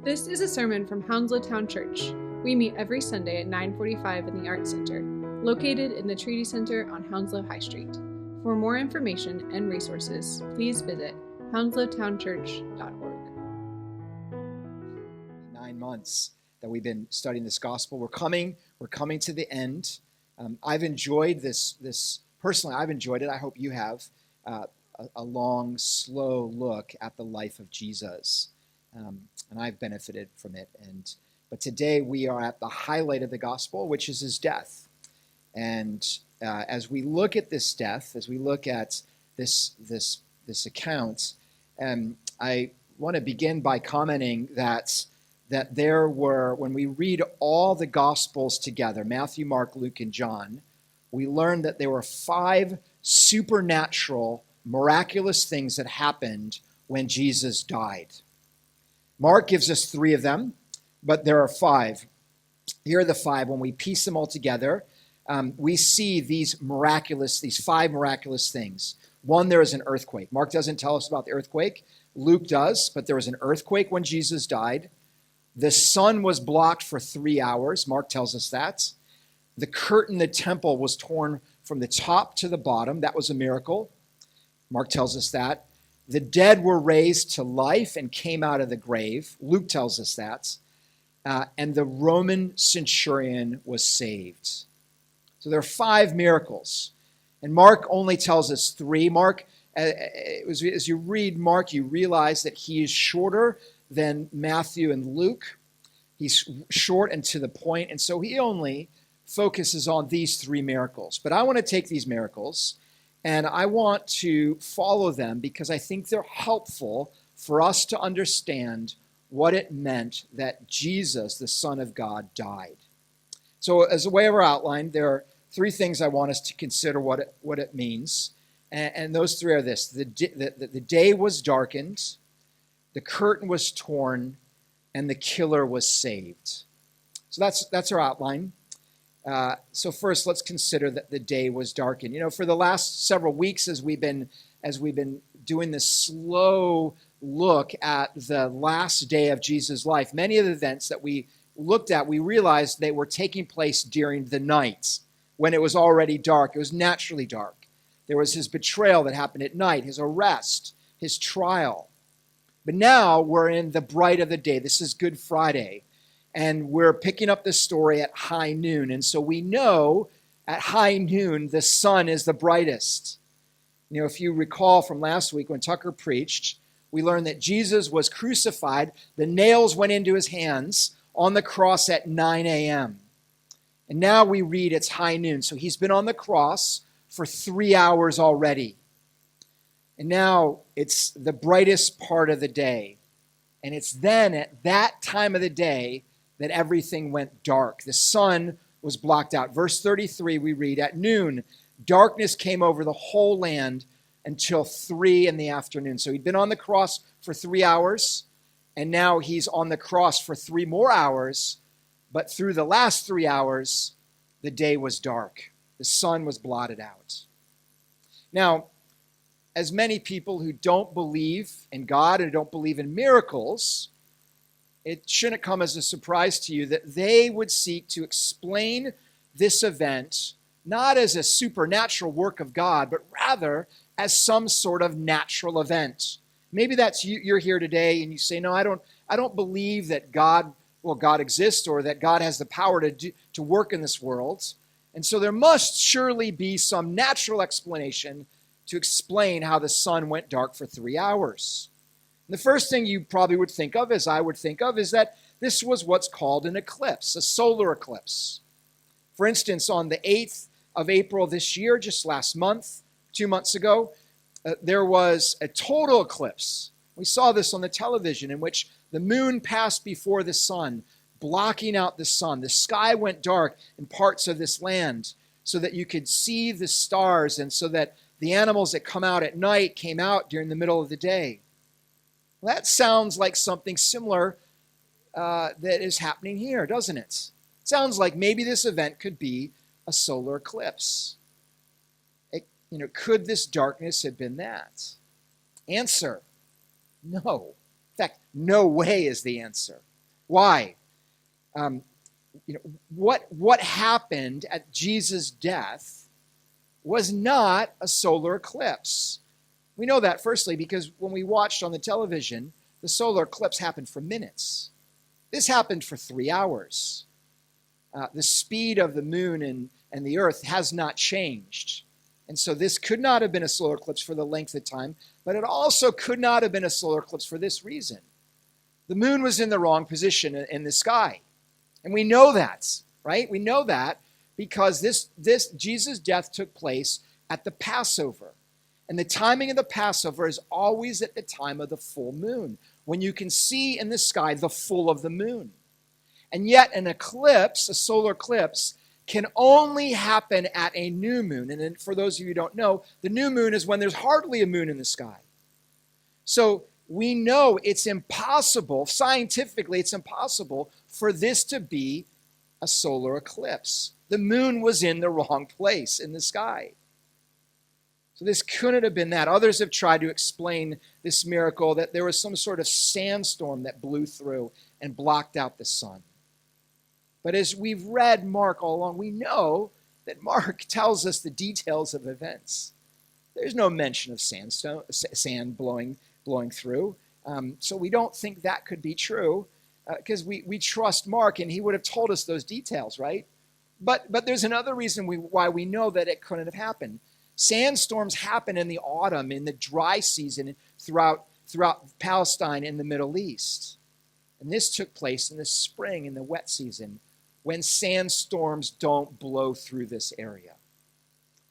This is a sermon from Hounslow Town Church. We meet every Sunday at 9:45 in the Arts Center, located in the Treaty Center on Hounslow High Street. For more information and resources, please visit hounslowtownchurch.org. 9 months that we've been studying this gospel. We're coming to the end. I've enjoyed this personally. I've enjoyed it. I hope you have. A long, slow look at the life of Jesus. And I've benefited from it. But today we are at the highlight of the gospel, which is his death. And as we look at this death, as we look at this account, I want to begin by commenting that there were, when we read all the gospels together, Matthew, Mark, Luke, and John, we learn that there were 5 supernatural, miraculous things that happened when Jesus died. Mark gives us 3 of them, but there are 5. Here are the 5. When we piece them all together, we see these 5 miraculous things. 1, there is an earthquake. Mark doesn't tell us about the earthquake. Luke does, but there was an earthquake when Jesus died. The sun was blocked for 3 hours. Mark tells us that. The curtain in the temple was torn from the top to the bottom. That was a miracle. Mark tells us that. The dead were raised to life and came out of the grave. Luke tells us that. And the Roman centurion was saved. So there are 5 miracles. And Mark only tells us 3. Mark, as you read Mark, you realize that he is shorter than Matthew and Luke. He's short and to the point. And so he only focuses on these 3 miracles. But I want to take these miracles and I want to follow them because I think they're helpful for us to understand what it meant that Jesus, the Son of God, died. So as a way of our outline, there are 3 things I want us to consider what it means. And those 3 are this. The day was darkened, the curtain was torn, and the killer was saved. So that's our outline. So first, let's consider that the day was darkened. You know, for the last several weeks, as we've been doing this slow look at the last day of Jesus' life, many of the events that we looked at, we realized they were taking place during the night when it was already dark. It was naturally dark. There was his betrayal that happened at night, his arrest, his trial. But now we're in the bright of the day. This is Good Friday. And we're picking up this story at high noon. And so we know at high noon, the sun is the brightest. You know, if you recall from last week when Tucker preached, we learned that Jesus was crucified. The nails went into his hands on the cross at 9 a.m. And now we read it's high noon. So he's been on the cross for 3 hours already. And now it's the brightest part of the day. And it's then at that time of the day that everything went dark. The sun was blocked out. Verse 33, we read, at noon, darkness came over the whole land until 3 in the afternoon. So he'd been on the cross for 3 hours, and now he's on the cross for 3 more hours. But through the last 3 hours, the day was dark. The sun was blotted out. Now, as many people who don't believe in God and don't believe in miracles, it shouldn't come as a surprise to you that they would seek to explain this event not as a supernatural work of God, but rather as some sort of natural event. Maybe that's you, you're here today and you say, no, I don't believe that God exists or that God has the power to work in this world. And so there must surely be some natural explanation to explain how the sun went dark for 3 hours. The first thing you probably would think of, as I would think of, is that this was what's called an eclipse, a solar eclipse. For instance, on the 8th of April this year, just last month, 2 months ago, there was a total eclipse. We saw this on the television in which the moon passed before the sun, blocking out the sun. The sky went dark in parts of this land so that you could see the stars and so that the animals that come out at night came out during the middle of the day. Well, that sounds like something similar that is happening here, doesn't it? It sounds like maybe this event could be a solar eclipse. Could this darkness have been that? Answer, no. In fact, no way is the answer. Why? Um, what happened at Jesus' death was not a solar eclipse. We know that, firstly, because when we watched on the television, the solar eclipse happened for minutes. This happened for 3 hours. The speed of the moon and the earth has not changed. And so this could not have been a solar eclipse for the length of time, but it also could not have been a solar eclipse for this reason. The moon was in the wrong position in the sky. And we know that, right? We know that because this Jesus' death took place at the Passover. And the timing of the Passover is always at the time of the full moon, when you can see in the sky the full of the moon. And yet an eclipse, a solar eclipse, can only happen at a new moon. And then for those of you who don't know, the new moon is when there's hardly a moon in the sky. So we know it's impossible, scientifically it's impossible for this to be a solar eclipse. The moon was in the wrong place in the sky. So this couldn't have been that. Others have tried to explain this miracle that there was some sort of sandstorm that blew through and blocked out the sun. But as we've read Mark all along, we know that Mark tells us the details of events. There's no mention of sand blowing through. So we don't think that could be true because we trust Mark and he would have told us those details, right? But there's another reason why we know that it couldn't have happened. Sandstorms happen in the autumn, in the dry season throughout Palestine and the Middle East. And this took place in the spring, in the wet season, when sandstorms don't blow through this area.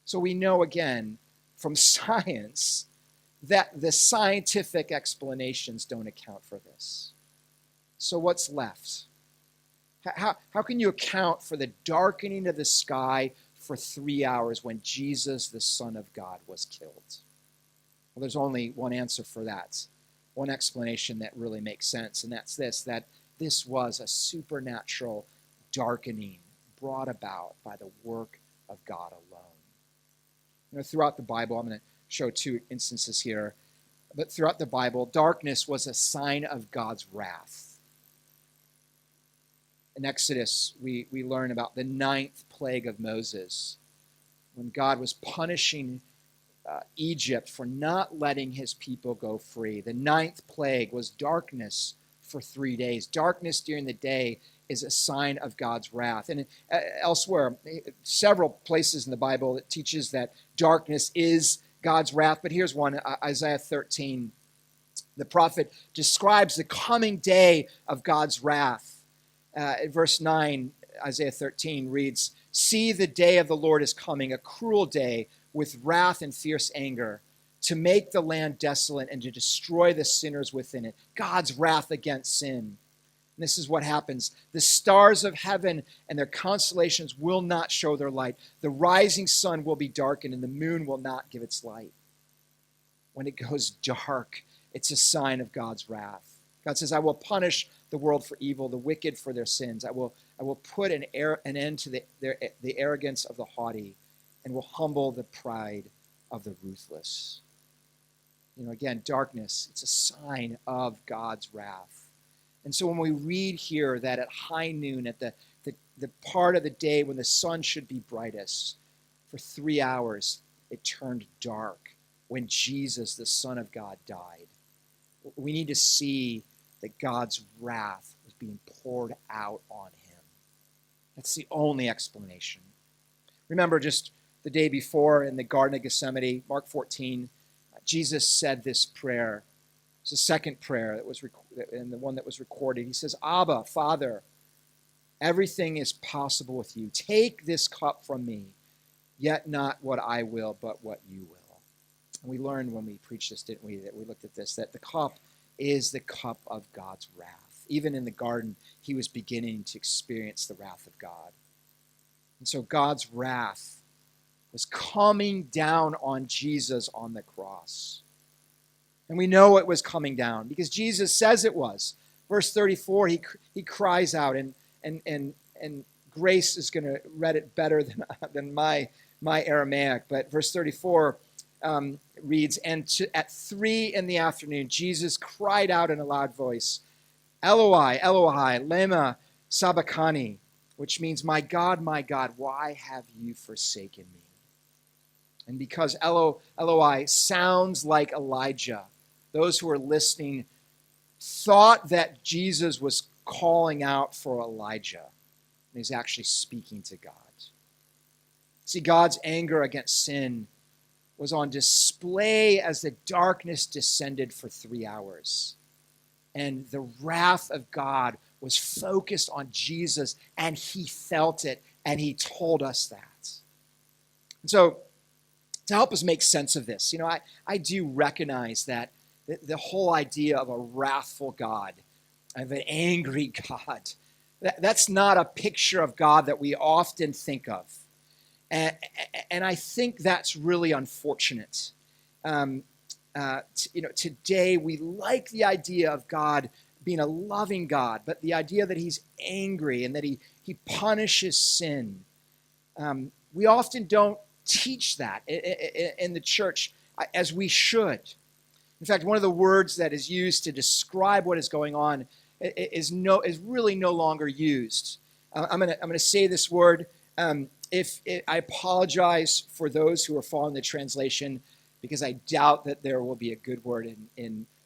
So we know again from science that the scientific explanations don't account for this. So what's left? How can you account for the darkening of the sky for 3 hours when Jesus, the Son of God, was killed? Well, there's only one answer for that, one explanation that really makes sense, and that's this, that this was a supernatural darkening brought about by the work of God alone. Throughout the Bible, I'm going to show 2 instances here, but throughout the Bible, darkness was a sign of God's wrath. In Exodus, we learn about the 9th plague of Moses, when God was punishing Egypt for not letting his people go free. The 9th plague was darkness for 3 days. Darkness during the day is a sign of God's wrath. And elsewhere, several places in the Bible, it teaches that darkness is God's wrath. But here's one, Isaiah 13. The prophet describes the coming day of God's wrath. Verse 9, Isaiah 13 reads, "See, the day of the Lord is coming, a cruel day with wrath and fierce anger, to make the land desolate and to destroy the sinners within it." God's wrath against sin. And this is what happens. The stars of heaven and their constellations will not show their light. The rising sun will be darkened and the moon will not give its light. When it goes dark, it's a sign of God's wrath. God says, "I will punish the world for evil, the wicked for their sins. I will put an end to the arrogance of the haughty and will humble the pride of the ruthless." Again, darkness, it's a sign of God's wrath. And so when we read here that at high noon, at the part of the day when the sun should be brightest, for 3 hours it turned dark when Jesus, the Son of God, died. We need to see that God's wrath was being poured out on him. That's the only explanation. Remember, just the day before in the Garden of Gethsemane, Mark 14, Jesus said this prayer. It's the second prayer that was and the one that was recorded. He says, "Abba, Father, everything is possible with you. Take this cup from me, yet not what I will, but what you will." And we learned when we preached this, didn't we, that we looked at this, that the cup is the cup of God's wrath. Even in the garden, he was beginning to experience the wrath of God. And so God's wrath was coming down on Jesus on the cross. And we know it was coming down because Jesus says it was. Verse 34, he cries out, and Grace is going to read it better than my Aramaic, but verse 34 reads, "And at 3 p.m, Jesus cried out in a loud voice, Eloi, Eloi, lema, sabachthani, which means, my God, why have you forsaken me? And because Eloi sounds like Elijah, those who are listening thought that Jesus was calling out for Elijah, and he's actually speaking to God. See, God's anger against sin was on display as the darkness descended for 3 hours. And the wrath of God was focused on Jesus, and he felt it, and he told us that. And so, to help us make sense of this, I do recognize that the whole idea of a wrathful God, of an angry God, that's not a picture of God that we often think of. And I think that's really unfortunate. Today we like the idea of God being a loving God, but the idea that he's angry and that he punishes sin. We often don't teach that in the church as we should. In fact, one of the words that is used to describe what is going on is really no longer used. I'm gonna say this word. I apologize for those who are following the translation, because I doubt that there will be a good word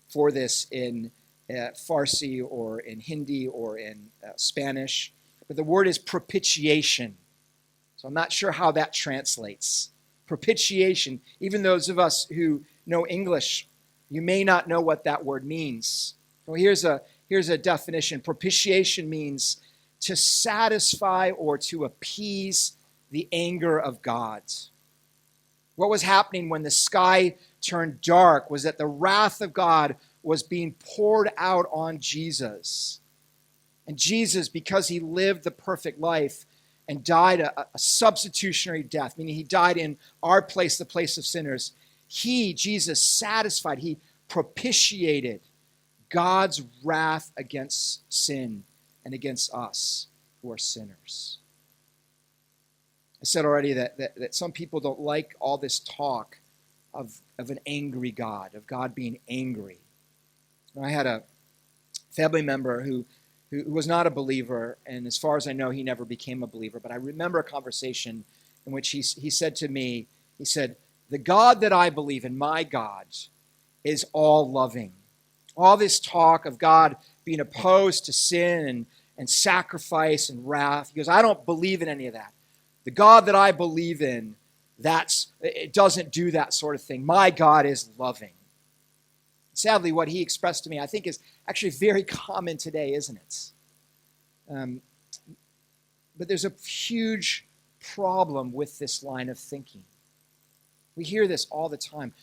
for this in Farsi or in Hindi or in Spanish. But the word is propitiation. So I'm not sure how that translates. Propitiation. Even those of us who know English, you may not know what that word means. Well, here's a definition. Propitiation means to satisfy or to appease the anger of God. What was happening when the sky turned dark was that the wrath of God was being poured out on Jesus. And Jesus, because he lived the perfect life and died a substitutionary death, meaning he died in our place, the place of sinners, Jesus, satisfied, he propitiated God's wrath against sin and against us who are sinners. I said already that some people don't like all this talk of an angry God, of God being angry. I had a family member who was not a believer, and as far as I know, he never became a believer. But I remember a conversation in which he said to me, he said, the God that I believe in, my God, is all loving. All this talk of God being opposed to sin and sacrifice and wrath, he goes, I don't believe in any of that. The God that I believe in, it doesn't do that sort of thing. My God is loving. Sadly, what he expressed to me, I think, is actually very common today, isn't it? But there's a huge problem with this line of thinking. We hear this all the time.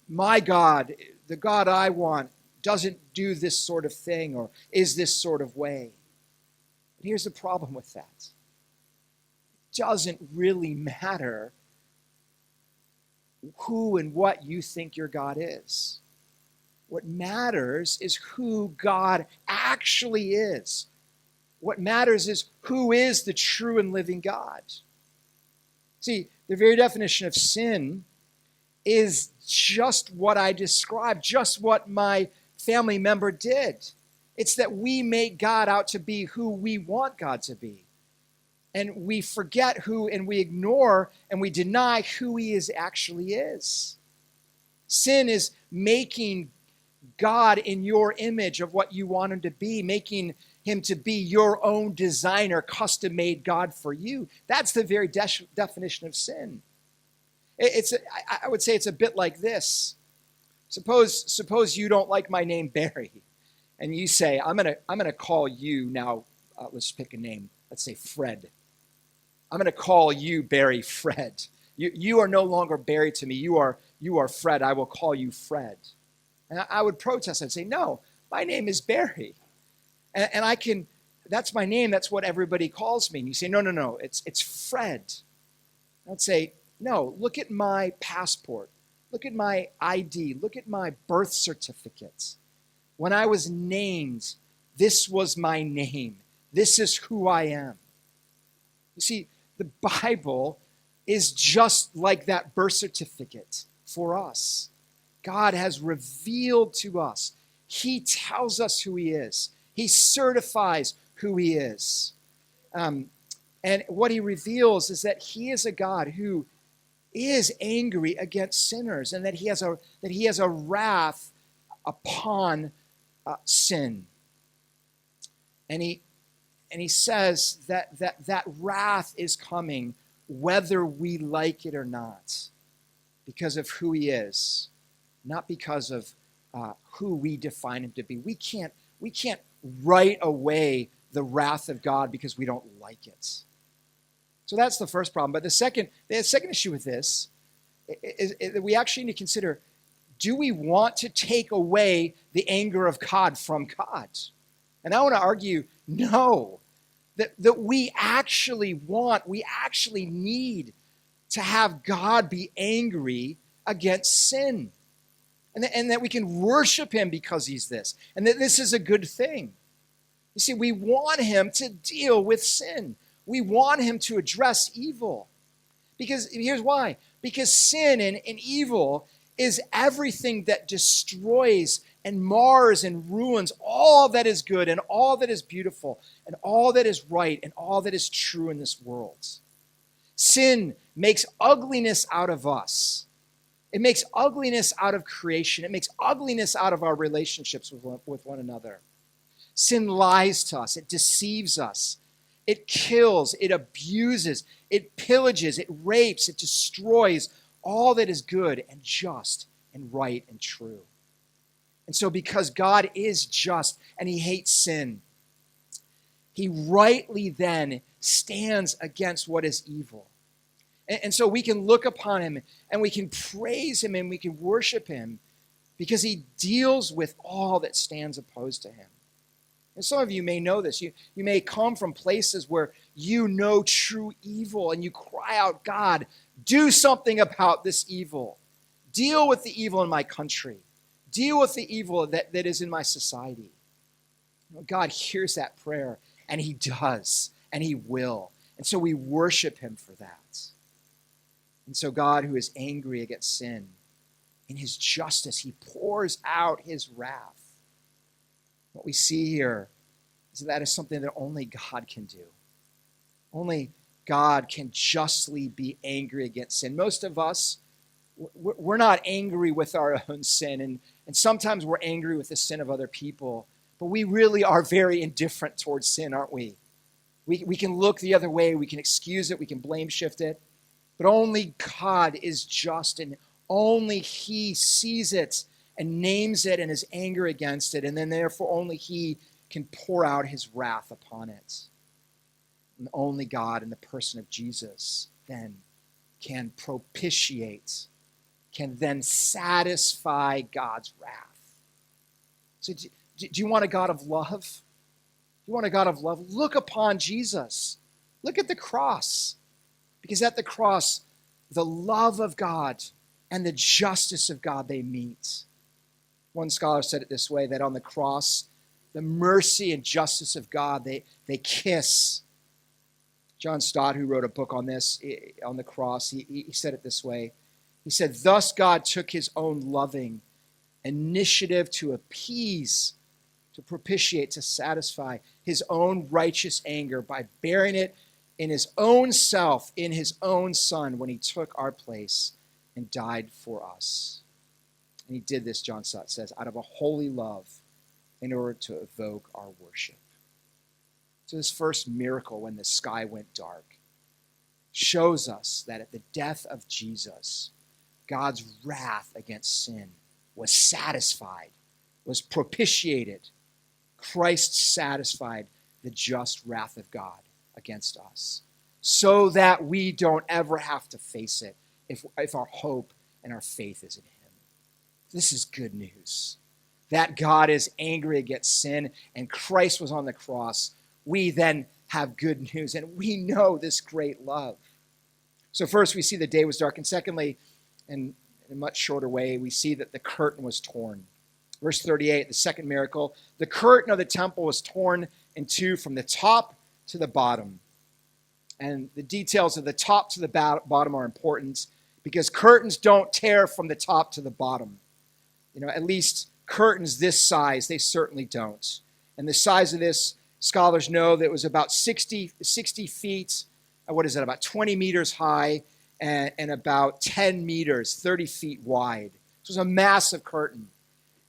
My God, the God I want, doesn't do this sort of thing or is this sort of way. But here's the problem with that. It doesn't really matter who and what you think your God is. What matters is who God actually is. What matters is who is the true and living God. See, the very definition of sin is just what I described, just what my family member did. It's that we make God out to be who we want God to be. And we forget who, and we ignore and we deny who he actually is. Sin is making God in your image of what you want him to be, making him to be your own designer, custom-made God for you. That's the very definition of sin. I would say it's a bit like this. Suppose you don't like my name Barry, and you say, I'm gonna call you now, let's pick a name, let's say Fred. I'm gonna call you Barry Fred. You are no longer Barry to me, you are Fred, I will call you Fred. And I would protest, I'd say, no, my name is Barry. And that's my name, that's what everybody calls me. And you say, no, it's Fred. I'd say, no, look at my passport. Look at my ID. Look at my birth certificate. When I was named, this was my name. This is who I am. You see, the Bible is just like that birth certificate for us. God has revealed to us. He tells us who he is. He certifies who he is. And what he reveals is that he is a God who is angry against sinners, and that he has a wrath upon sin. And he says that wrath is coming whether we like it or not, because of who he is, not because of who we define him to be. We can't write away the wrath of God because we don't like it. So that's the first problem. But the second issue with this is that we actually need to consider, do we want to take away the anger of God from God? And I want to argue, no. That we actually need to have God be angry against sin. And that we can worship him because he's this. And that this is a good thing. You see, we want him to deal with sin. We want him to address evil. Because here's why. Because sin and evil is everything that destroys and mars and ruins all that is good and all that is beautiful and all that is right and all that is true in this world. Sin makes ugliness out of us. It makes ugliness out of creation. It makes ugliness out of our relationships with one another. Sin lies to us. It deceives us. It kills. It abuses. It pillages. It rapes. It destroys all that is good and just and right and true. And so because God is just and he hates sin, he rightly then stands against what is evil. And so we can look upon him and we can praise him and we can worship him because he deals with all that stands opposed to him. And some of you may know this. You may come from places where you know true evil and you cry out, God, do something about this evil. Deal with the evil in my country. Deal with the evil that is in my society. God hears that prayer, and he does, and he will. And so we worship him for that. And so God, who is angry against sin, in his justice, he pours out his wrath. What we see here is that is something that only God can do. Only God can justly be angry against sin. Most of us, we're not angry with our own sin, and sometimes we're angry with the sin of other people, but we really are very indifferent towards sin, aren't we? We can look the other way, we can excuse it, we can blame shift it, but only God is just, and only he sees it and names it and is angry against it, and then therefore only he can pour out his wrath upon it. And only God in the person of Jesus then can propitiate, can then satisfy God's wrath. So do you want a God of love? Do you want a God of love? Look upon Jesus. Look at the cross. Because at the cross, the love of God and the justice of God, they meet. One scholar said it this way, that on the cross, the mercy and justice of God, they kiss. John Stott, who wrote a book on this, on the cross, he said it this way. He said, thus God took his own loving initiative to appease, to propitiate, to satisfy his own righteous anger by bearing it in his own self, in his own Son, when he took our place and died for us. And he did this, John Stott says, out of a holy love in order to evoke our worship. So this first miracle, when the sky went dark, shows us that at the death of Jesus, God's wrath against sin was satisfied, was propitiated. Christ satisfied the just wrath of God against us, so that we don't ever have to face it if our hope and our faith is in him. This is good news. That God is angry against sin, and Christ was on the cross. We then have good news, and we know this great love. So first, we see the day was dark, and secondly, in a much shorter way, we see that the curtain was torn. Verse 38, the second miracle, the curtain of the temple was torn in two from the top to the bottom. And the details of the top to the bottom are important because curtains don't tear from the top to the bottom. At least curtains this size, they certainly don't. And the size of this, scholars know that it was about 60 feet, about 20 meters high, and about 10 meters, 30 feet wide. This was a massive curtain.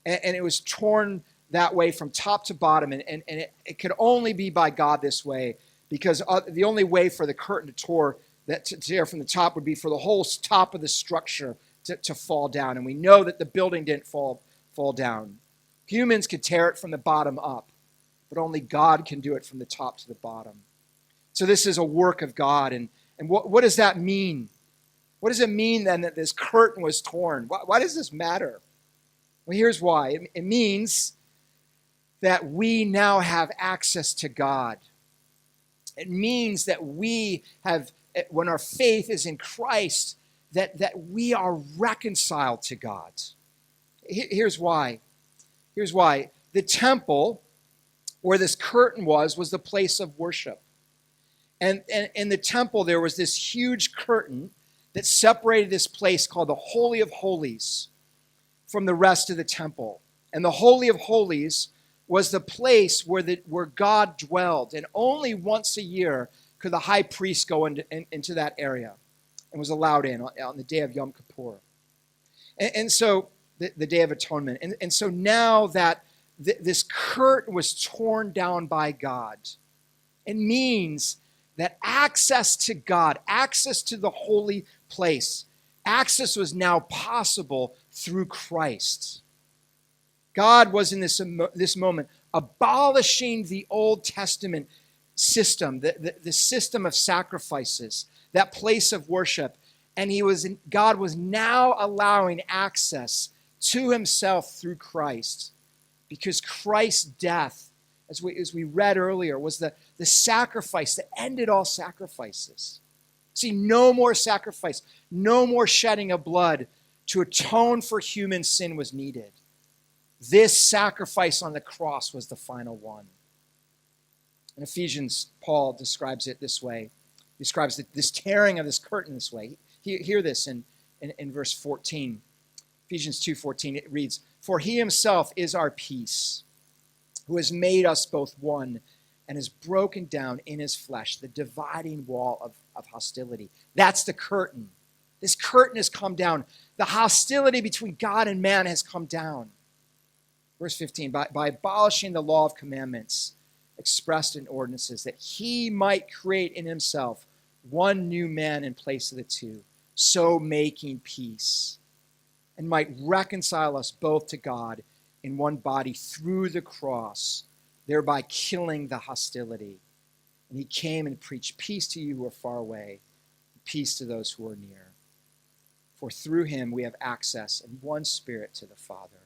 And it was torn that way from top to bottom. And it could only be by God this way, because the only way for the curtain to tear from the top would be for the whole top of the structure to fall down. And we know that the building didn't fall down. Humans could tear it from the bottom up, but only God can do it from the top to the bottom. So this is a work of God. And what does that mean? What does it mean then that this curtain was torn? Why does this matter? Well, here's why. It means that we now have access to God. It means that we have, when our faith is in Christ, that we are reconciled to God. Here's why. Here's why. The temple, where this curtain was the place of worship. And in the temple, there was this huge curtain that separated this place called the Holy of Holies from the rest of the temple. And the Holy of Holies was the place where God dwelled. And only once a year could the high priest go into that area and was allowed in on the day of Yom Kippur. And so, the Day of Atonement. And so now that this curtain was torn down by God, it means that access to God, access to the holy place, access was now possible through Christ. God was in this moment abolishing the Old Testament system, the system of sacrifices, that place of worship, and God was now allowing access to himself through Christ, because Christ's death, as we read earlier, was the sacrifice that ended all sacrifices. See, no more sacrifice, no more shedding of blood to atone for human sin was needed. This sacrifice on the cross was the final one. In Ephesians, Paul describes it this way. He describes this tearing of this curtain this way. Hear this in verse 14. Ephesians 2:14, it reads, "For he himself is our peace, who has made us both one, and has broken down in his flesh the dividing wall of hostility." That's the curtain. This curtain has come down. The hostility between God and man has come down. Verse 15, by abolishing the law of commandments expressed in ordinances, that he might create in himself one new man in place of the two, so making peace, and might reconcile us both to God in one body through the cross, thereby killing the hostility. And he came and preached peace to you who are far away, and peace to those who are near. For through him we have access in one spirit to the Father.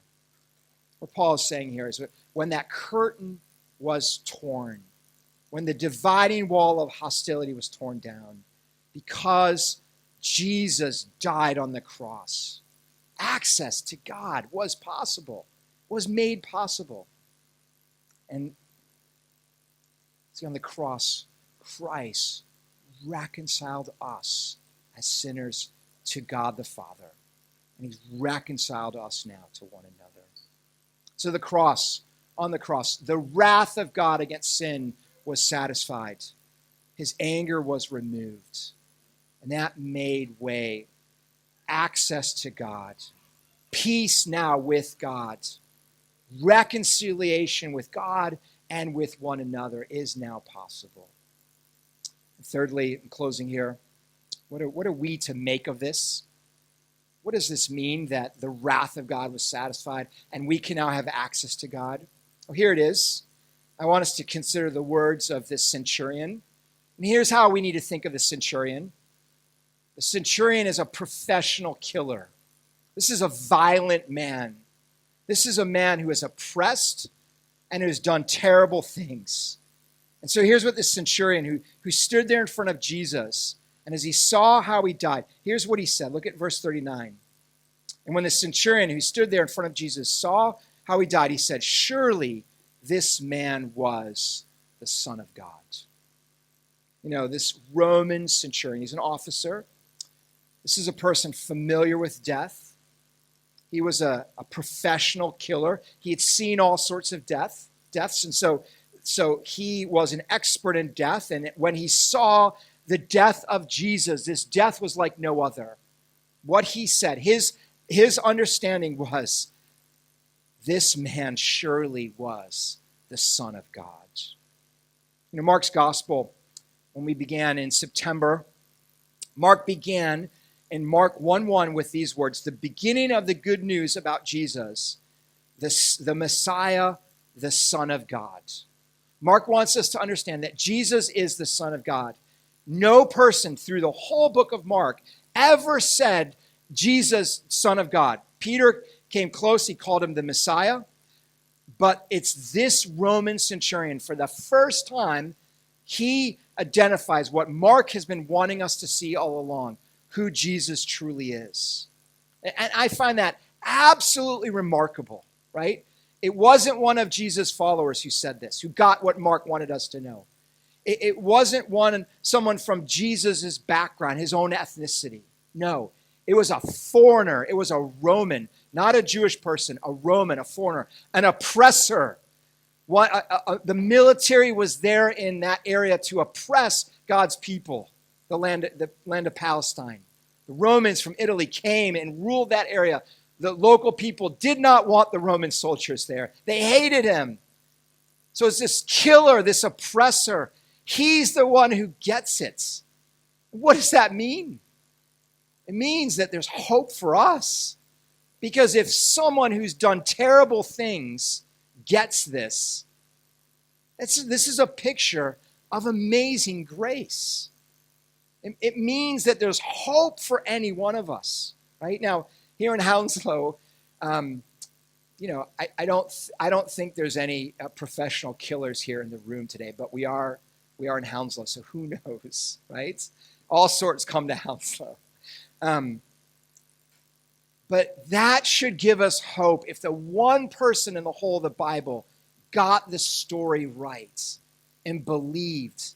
What Paul is saying here is that when that curtain was torn, when the dividing wall of hostility was torn down, because Jesus died on the cross, access to God was possible, was made possible. And see, on the cross, Christ reconciled us as sinners to God the Father. And he's reconciled us now to one another. So on the cross, the wrath of God against sin was satisfied. His anger was removed. And that made way, access to God, peace now with God, reconciliation with God and with one another is now possible. And thirdly, in closing here, what are we to make of this? What does this mean that the wrath of God was satisfied and we can now have access to God? Well, here it is. I want us to consider the words of this centurion. And here's how we need to think of the centurion. The centurion is a professional killer. This is a violent man. This is a man who is oppressed and who has done terrible things. And so here's what the centurion who stood there in front of Jesus, and as he saw how he died, here's what he said. Look at verse 39. And when the centurion who stood there in front of Jesus saw how he died, he said, "Surely this man was the Son of God." You know, this Roman centurion, he's an officer. This is a person familiar with death. He was a professional killer. He had seen all sorts of death. deaths. And so he was an expert in death. And when he saw the death of Jesus, this death was like no other. What he said, his understanding was, this man surely was the Son of God. You know, Mark's gospel, when we began in September, Mark began in Mark 1:1 with these words, the beginning of the good news about Jesus, the Messiah, the Son of God. Mark wants us to understand that Jesus is the Son of God. No person through the whole book of Mark ever said Jesus, Son of God. Peter came close, he called him the Messiah, but it's this Roman centurion, for the first time, he identifies what Mark has been wanting us to see all along, who Jesus truly is. And I find that absolutely remarkable, right? It wasn't one of Jesus' followers who said this, who got what Mark wanted us to know. It wasn't someone from Jesus' background, his own ethnicity. No, it was a foreigner. It was a Roman, not a Jewish person, a Roman, a foreigner, an oppressor. The military was there in that area to oppress God's people, the land of Palestine. The Romans from Italy came and ruled that area. The local people did not want the Roman soldiers there. They hated him. So it's this killer, this oppressor. He's the one who gets it. What does that mean? It means that there's hope for us. Because if someone who's done terrible things gets this is a picture of amazing grace. It means that there's hope for any one of us. Right now, here in Hounslow, I don't think there's any professional killers here in the room today, but we are in Hounslow, so who knows, right? All sorts come to Hounslow. But that should give us hope if the one person in the whole of the Bible got the story right and believed.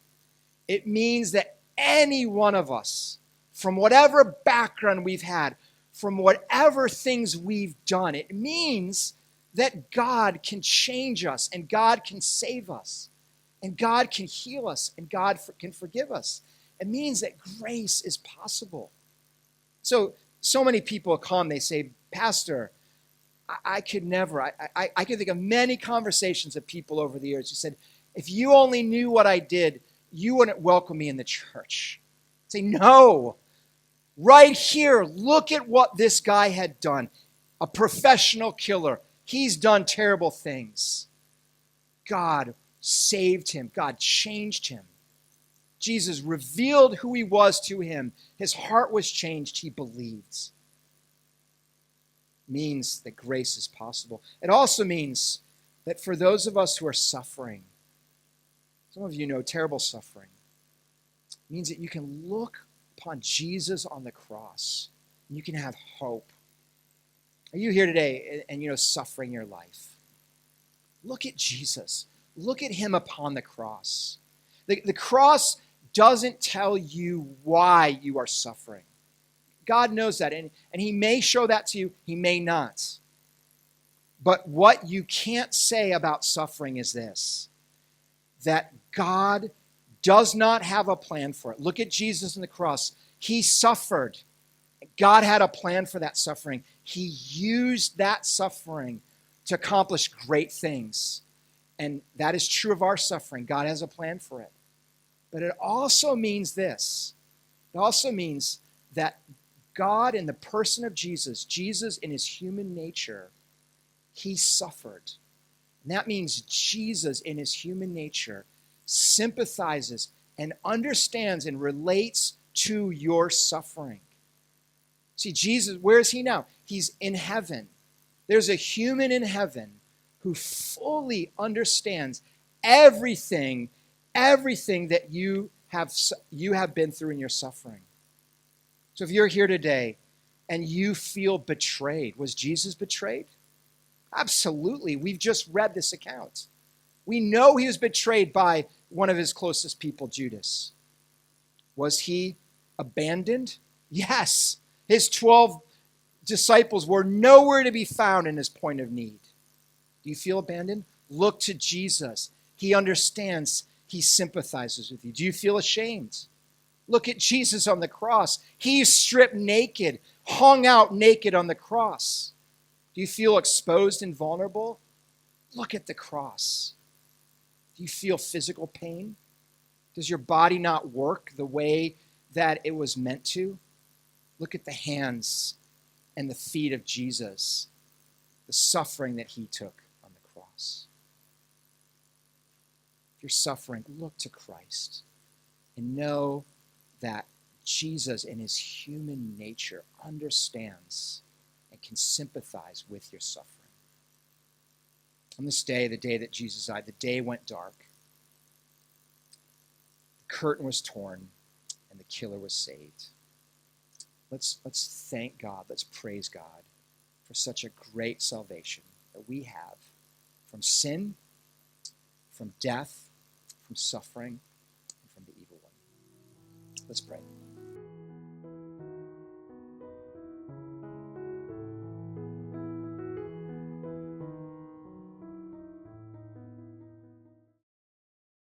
It means that any one of us, from whatever background we've had, from whatever things we've done, it means that God can change us and God can save us and God can heal us and God can forgive us. It means that grace is possible. So many people come, they say, Pastor, I could never, I could think of many conversations of people over the years who said, if you only knew what I did, you wouldn't welcome me in the church. I say, no. Right here, look at what this guy had done. A professional killer. He's done terrible things. God saved him. God changed him. Jesus revealed who he was to him. His heart was changed. He believed. It means that grace is possible. It also means that for those of us who are suffering, some of you know terrible suffering, it means that you can look upon Jesus on the cross and you can have hope. Are you here today and suffering your life? Look at Jesus. Look at him upon the cross. The cross doesn't tell you why you are suffering. God knows that, and he may show that to you, he may not. But what you can't say about suffering is this, that God does not have a plan for it. Look at Jesus on the cross. He suffered. God had a plan for that suffering. He used that suffering to accomplish great things. And that is true of our suffering. God has a plan for it. But it also means this. It also means that God, in the person of Jesus in his human nature, he suffered. And that means Jesus in his human nature sympathizes and understands and relates to your suffering. See, Jesus, where is he now? He's in heaven. There's a human in heaven who fully understands everything that you have been through in your suffering. So if you're here today and you feel betrayed, was Jesus betrayed? Absolutely. We've just read this account. We know he was betrayed by one of his closest people, Judas. Was he abandoned? Yes. His 12 disciples were nowhere to be found in his point of need. Do you feel abandoned? Look to Jesus. He understands. He sympathizes with you. Do you feel ashamed? Look at Jesus on the cross. He's stripped naked, hung out naked on the cross. Do you feel exposed and vulnerable? Look at the cross. Do you feel physical pain? Does your body not work the way that it was meant to? Look at the hands and the feet of Jesus, the suffering that he took on the cross. If you're suffering, look to Christ and know that Jesus in his human nature understands and can sympathize with your suffering. On this day, the day that Jesus died, the day went dark. The curtain was torn and the killer was saved. Let's thank God. Let's praise God for such a great salvation that we have from sin, from death, from suffering, and from the evil one. Let's pray.